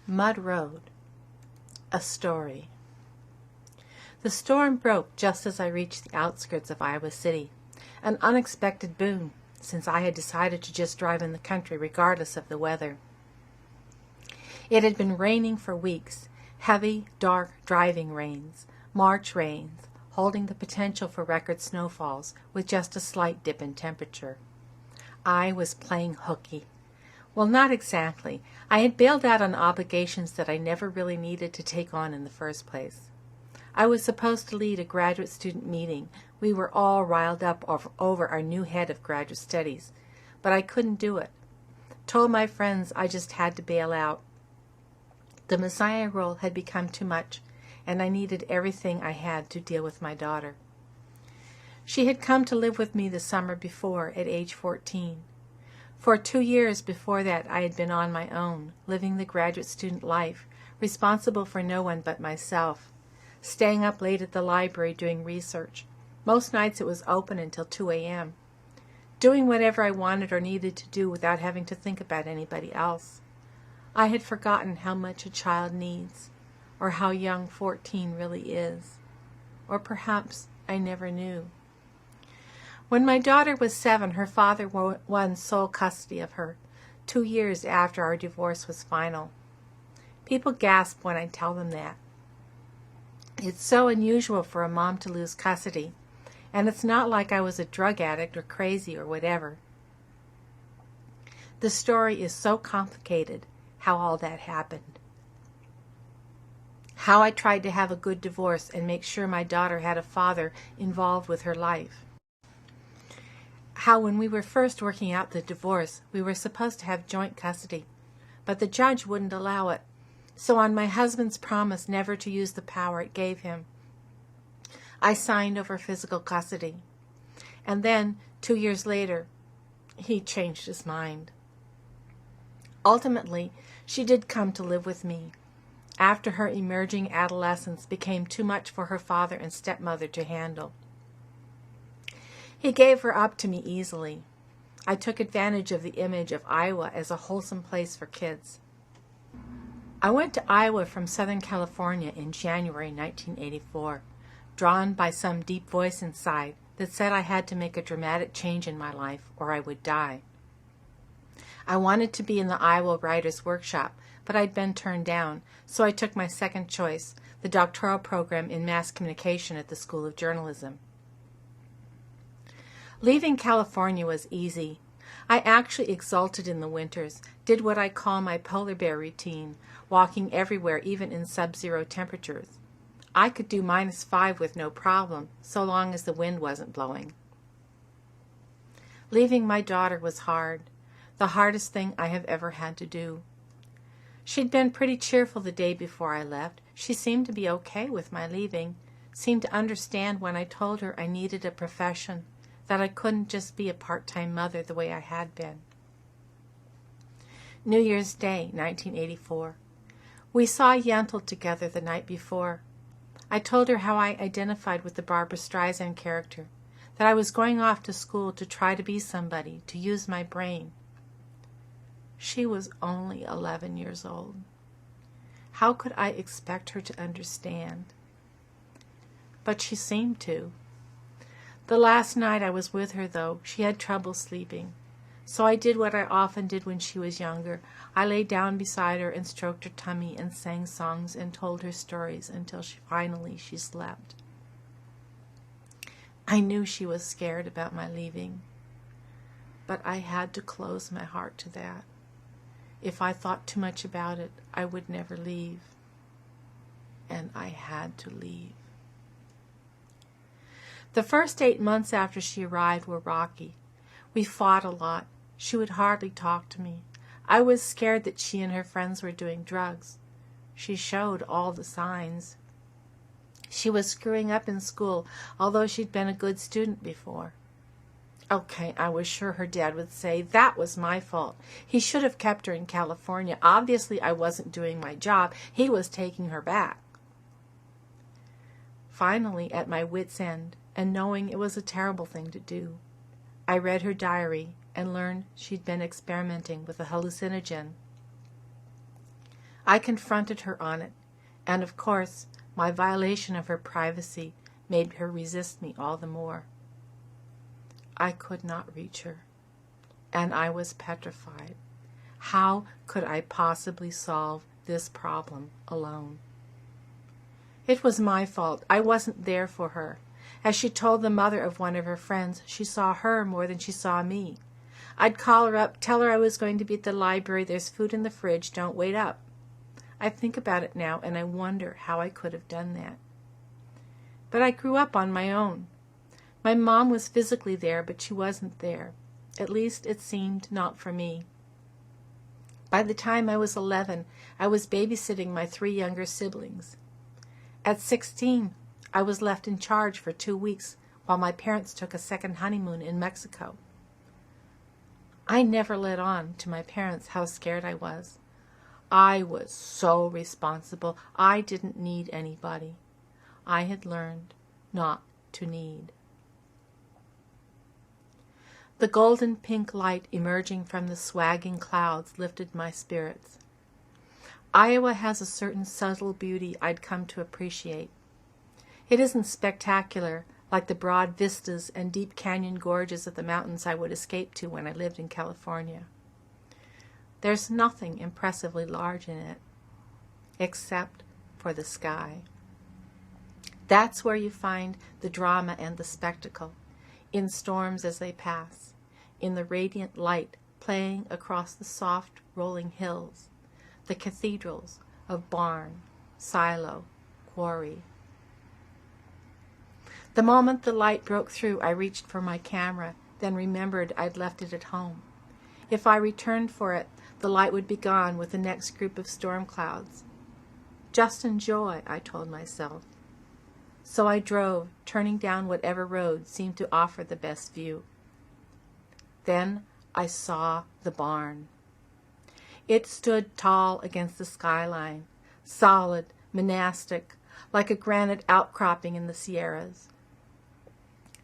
Mud Road, a story. The storm broke just as I reached the outskirts of Iowa City, an unexpected boon, since I had decided to just drive in the country regardless of the weather. It had been raining for weeks, heavy, dark driving rains, March rains, holding the potential for record snowfalls with just a slight dip in temperature. I was playing hooky. Well, not exactly. I had bailed out on obligations that I never really needed to take on in the first place. I was supposed to lead a graduate student meeting. We were all riled up over our new head of graduate studies, but I couldn't do it. Told my friends I just had to bail out. The Messiah role had become too much, and I needed everything I had to deal with my daughter. She had come to live with me the summer before, at age 14. For 2 years before that, I had been on my own, living the graduate student life, responsible for no one but myself, staying up late at the library doing research. Most nights it was open until 2 a.m., doing whatever I wanted or needed to do without having to think about anybody else. I had forgotten how much a child needs, or how young 14 really is, or perhaps I never knew. When my daughter was 7, her father won sole custody of her, 2 years after our divorce was final. People gasp when I tell them that. It's so unusual for a mom to lose custody, and it's not like I was a drug addict or crazy or whatever. The story is so complicated, how all that happened. How I tried to have a good divorce and make sure my daughter had a father involved with her life. How when we were first working out the divorce, we were supposed to have joint custody, but the judge wouldn't allow it. So on my husband's promise never to use the power it gave him, I signed over physical custody. And then, 2 years later, he changed his mind. Ultimately, she did come to live with me, after her emerging adolescence became too much for her father and stepmother to handle. He gave her up to me easily. I took advantage of the image of Iowa as a wholesome place for kids. I went to Iowa from Southern California in January 1984, drawn by some deep voice inside that said I had to make a dramatic change in my life or I would die. I wanted to be in the Iowa Writers' Workshop, but I'd been turned down, so I took my second choice, the doctoral program in mass communication at the School of Journalism. Leaving California was easy. I actually exulted in the winters, did what I call my polar bear routine, walking everywhere even in sub-zero temperatures. I could do -5 with no problem, so long as the wind wasn't blowing. Leaving my daughter was hard, the hardest thing I have ever had to do. She'd been pretty cheerful the day before I left. She seemed to be okay with my leaving, seemed to understand when I told her I needed a profession, that I couldn't just be a part-time mother the way I had been. New Year's Day, 1984. We saw Yentl together the night before. I told her how I identified with the Barbra Streisand character, that I was going off to school to try to be somebody, to use my brain. She was only 11 years old. How could I expect her to understand? But she seemed to. The last night I was with her, though, she had trouble sleeping. So I did what I often did when she was younger. I lay down beside her and stroked her tummy and sang songs and told her stories until finally she slept. I knew she was scared about my leaving, but I had to close my heart to that. If I thought too much about it, I would never leave. And I had to leave. The first 8 months after she arrived were rocky. We fought a lot. She would hardly talk to me. I was scared that she and her friends were doing drugs. She showed all the signs. She was screwing up in school, although she'd been a good student before. Okay, I was sure her dad would say, that was my fault. He should have kept her in California. Obviously, I wasn't doing my job. He was taking her back. Finally, at my wit's end, and knowing it was a terrible thing to do, I read her diary and learned she'd been experimenting with a hallucinogen. I confronted her on it, and of course, my violation of her privacy made her resist me all the more. I could not reach her, and I was petrified. How could I possibly solve this problem alone? It was my fault. I wasn't there for her. As she told the mother of one of her friends, she saw her more than she saw me. I'd call her up, tell her I was going to be at the library, there's food in the fridge, don't wait up. I think about it now, and I wonder how I could have done that. But I grew up on my own. My mom was physically there, but she wasn't there. At least it seemed not for me. By the time I was 11, I was babysitting my 3 younger siblings. At 16, I was left in charge for 2 weeks while my parents took a second honeymoon in Mexico. I never let on to my parents how scared I was. I was so responsible. I didn't need anybody. I had learned not to need. The golden pink light emerging from the swagging clouds lifted my spirits. Iowa has a certain subtle beauty I'd come to appreciate. It isn't spectacular like the broad vistas and deep canyon gorges of the mountains I would escape to when I lived in California. There's nothing impressively large in it, except for the sky. That's where you find the drama and the spectacle, in storms as they pass, in the radiant light playing across the soft rolling hills, the cathedrals of barn, silo, quarry. The moment the light broke through, I reached for my camera, then remembered I'd left it at home. If I returned for it, the light would be gone with the next group of storm clouds. Just enjoy, I told myself. So I drove, turning down whatever road seemed to offer the best view. Then I saw the barn. It stood tall against the skyline, solid, monastic, like a granite outcropping in the Sierras.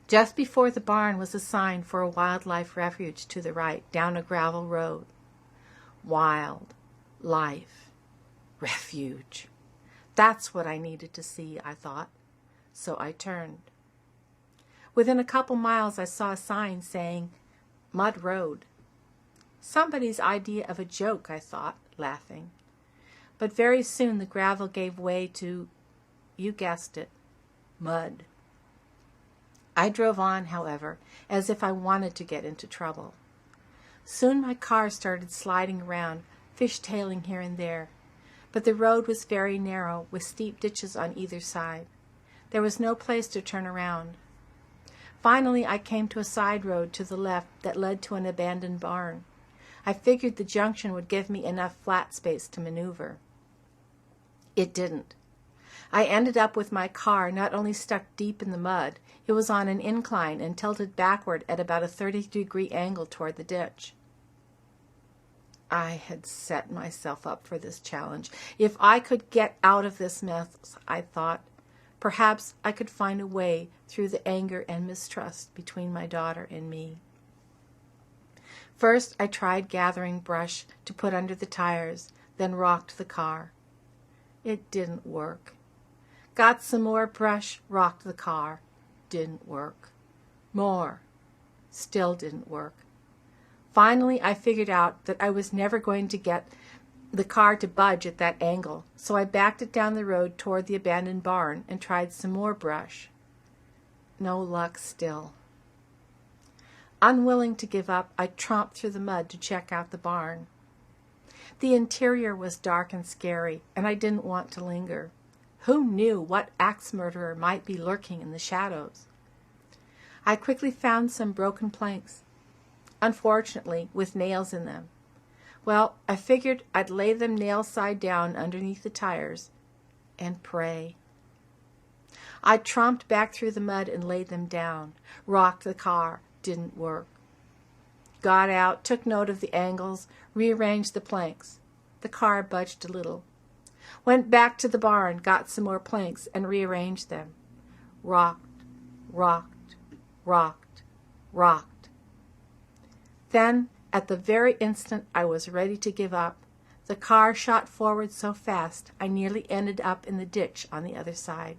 Just before the barn was a sign for a wildlife refuge to the right, down a gravel road. Wild life refuge. That's what I needed to see, I thought. So I turned. Within a couple miles, I saw a sign saying, Mud Road. Somebody's idea of a joke, I thought, laughing. But very soon the gravel gave way to, you guessed it, mud. I drove on, however, as if I wanted to get into trouble. Soon my car started sliding around, fishtailing here and there. But the road was very narrow, with steep ditches on either side. There was no place to turn around. Finally, I came to a side road to the left that led to an abandoned barn. I figured the junction would give me enough flat space to maneuver. It didn't. I ended up with my car not only stuck deep in the mud, it was on an incline and tilted backward at about a 30-degree angle toward the ditch. I had set myself up for this challenge. If I could get out of this mess, I thought, perhaps I could find a way through the anger and mistrust between my daughter and me. First, I tried gathering brush to put under the tires, then rocked the car. It didn't work. Got some more brush, rocked the car. Didn't work. More. Still didn't work. Finally, I figured out that I was never going to get the car to budge at that angle, so I backed it down the road toward the abandoned barn and tried some more brush. No luck still. Unwilling to give up, I tromped through the mud to check out the barn. The interior was dark and scary, and I didn't want to linger. Who knew what axe murderer might be lurking in the shadows? I quickly found some broken planks, unfortunately with nails in them. Well, I figured I'd lay them nail side down underneath the tires and pray. I tromped back through the mud and laid them down, rocked the car. Didn't work. Got out, took note of the angles, rearranged the planks. The car budged a little. Went back to the barn, got some more planks, and rearranged them. Rocked, rocked, rocked, rocked. Then, at the very instant I was ready to give up, The car shot forward so fast I nearly ended up in the ditch on the other side.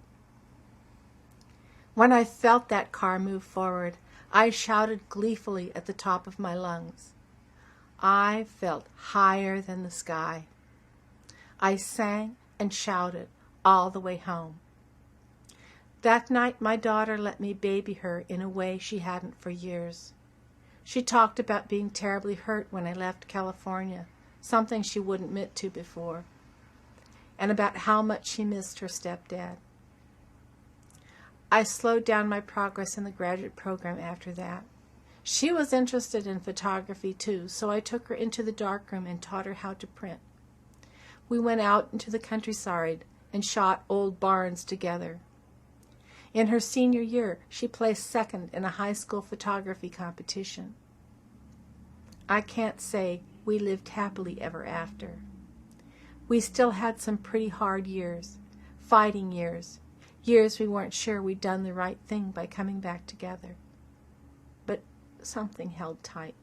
When I felt that car move forward, I shouted gleefully at the top of my lungs. I felt higher than the sky. I sang and shouted all the way home. That night my daughter let me baby her in a way she hadn't for years. She talked about being terribly hurt when I left California, something she wouldn't admit to before, and about how much she missed her stepdad. I slowed down my progress in the graduate program after that. She was interested in photography too, so I took her into the darkroom and taught her how to print. We went out into the countryside and shot old barns together. In her senior year, she placed second in a high school photography competition. I can't say we lived happily ever after. We still had some pretty hard years, fighting years, years we weren't sure we'd done the right thing by coming back together. But something held tight.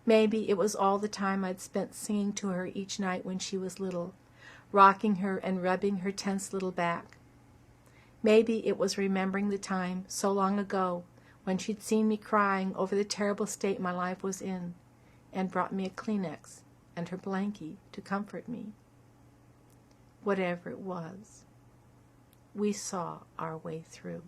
Maybe it was all the time I'd spent singing to her each night when she was little, rocking her and rubbing her tense little back. Maybe it was remembering the time, so long ago, when she'd seen me crying over the terrible state my life was in, and brought me a Kleenex and her blankie to comfort me. Whatever it was, we saw our way through.